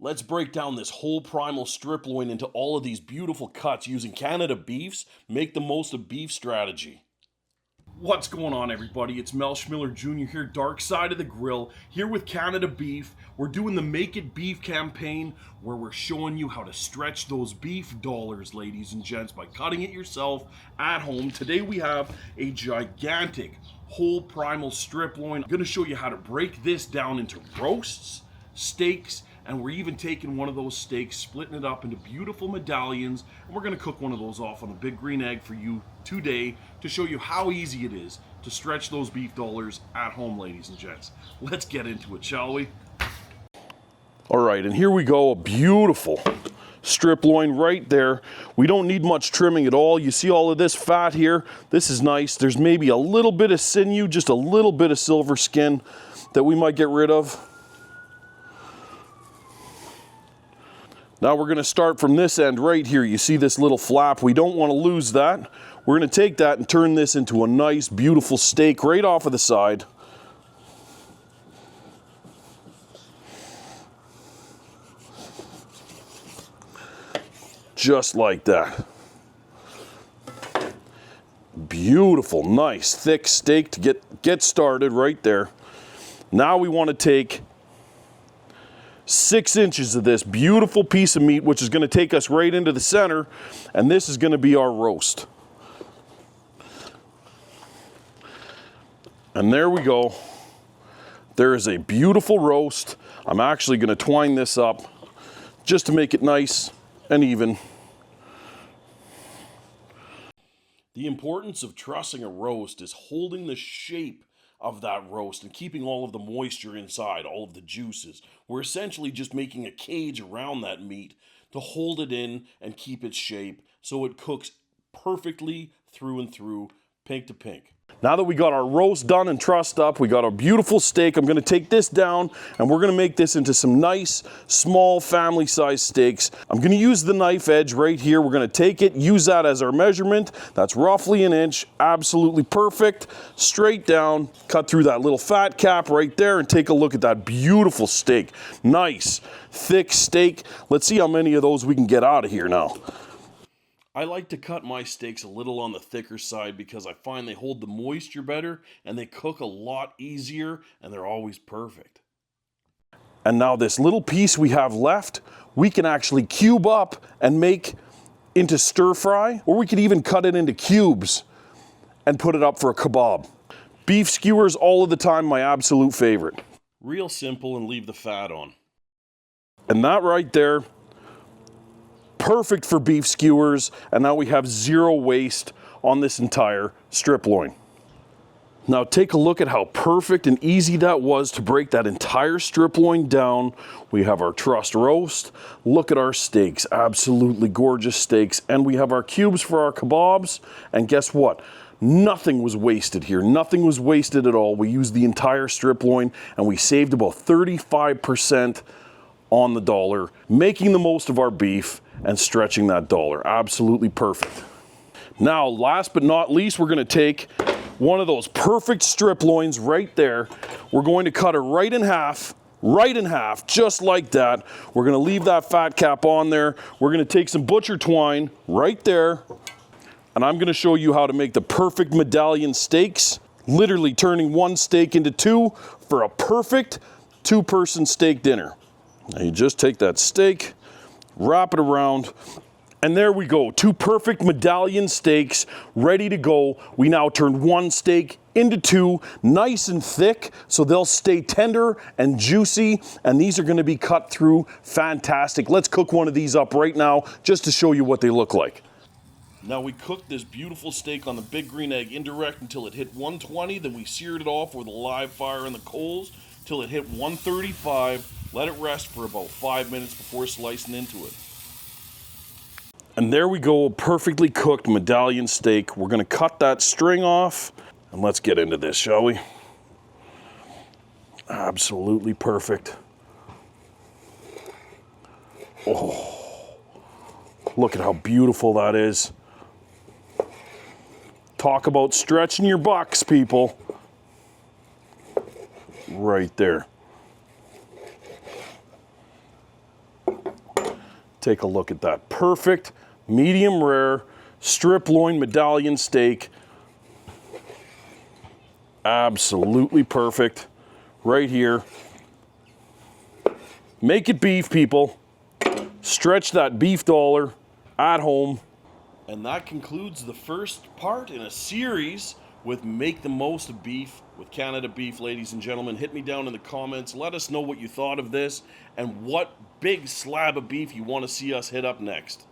Let's break down this whole primal strip loin into all of these beautiful cuts using Canada beefs. Make the most of beef strategy. What's going on, everybody? It's Mel Schmiller Jr. here, Darkside of the Grill, here with Canada Beef. We're doing the Make It Beef campaign where we're showing you how to stretch those beef dollars, ladies and gents, by cutting it yourself at home. Today we have a gigantic whole primal strip loin. I'm going to show you how to break this down into roasts, steaks, and we're even taking one of those steaks, splitting it up into beautiful medallions, and we're going to cook one of those off on a big green egg for you today to show you how easy it is to stretch those beef dollars at home, ladies and gents. Let's get into it, shall we? All right, and here we go, a beautiful strip loin right there. We don't need much trimming at all. You see all of this fat here? This is nice. There's maybe a little bit of sinew, just a little bit of silver skin that we might get rid of. Now we're going to start from this end right here. You see this little flap? We don't want to lose that. We're going to take that and turn this into a nice, beautiful steak right off of the side. Just like that. Beautiful, nice, thick steak to get started right there. Now we want to take 6 inches of this beautiful piece of meat, which is going to take us right into the center, and this is going to be our roast. And there we go. There is a beautiful roast. I'm actually going to twine this up just to make it nice and even. The importance of trussing a roast is holding the shape of that roast and keeping all of the moisture inside, all of the juices. We're essentially just making a cage around that meat to hold it in and keep its shape so it cooks perfectly through and through, pink to pink. Now that we got our roast done and trussed up, we got our beautiful steak. I'm going to take this down and we're going to make this into some nice, small, family-sized steaks. I'm going to use the knife edge right here. We're going to take it, use that as our measurement. That's roughly an inch, absolutely perfect. Straight down, cut through that little fat cap right there and take a look at that beautiful steak. Nice, thick steak. Let's see how many of those we can get out of here now. I like to cut my steaks a little on the thicker side because I find they hold the moisture better and they cook a lot easier and they're always perfect. And now this little piece we have left, we can actually cube up and make into stir fry, or we could even cut it into cubes and put it up for a kebab. Beef skewers all of the time, my absolute favorite. Real simple and leave the fat on. And that right there, perfect for beef skewers, and now we have zero waste on this entire strip loin. Now take a look at how perfect and easy that was to break that entire strip loin down. We have our trussed roast. Look at our steaks, absolutely gorgeous steaks, and we have our cubes for our kebabs. And guess what? Nothing was wasted here. Nothing was wasted at all. We used the entire strip loin and we saved about 35% on the dollar, making the most of our beef and stretching that dollar. Absolutely perfect. Now, last but not least, we're going to take one of those perfect strip loins right there. We're going to cut her right in half, just like that. We're going to leave that fat cap on there. We're going to take some butcher twine right there, and I'm going to show you how to make the perfect medallion steaks, literally turning one steak into two for a perfect two-person steak dinner. Now you just take that steak, wrap it around, and there we go. 2 perfect medallion steaks ready to go. We now turn one steak into 2, nice and thick, so they'll stay tender and juicy, and these are gonna be cut through fantastic. Let's cook one of these up right now just to show you what they look like. Now we cooked this beautiful steak on the big green egg indirect until it hit 120, then we seared it off with a live fire in the coals till it hit 135. Let it rest for about 5 minutes before slicing into it. And there we go, a perfectly cooked medallion steak. We're gonna cut that string off and let's get into this, shall we? Absolutely perfect. Oh, look at how beautiful that is. Talk about stretching your bucks, people. Right there. Take a look at that. Perfect, medium rare, strip loin medallion steak. Absolutely perfect. Right here. Make it beef, people. Stretch that beef dollar at home. And that concludes the first part in a series with Make the Most of Beef with Canada Beef, ladies and gentlemen. Hit me down in the comments. Let us know what you thought of this and what big slab of beef you want to see us hit up next.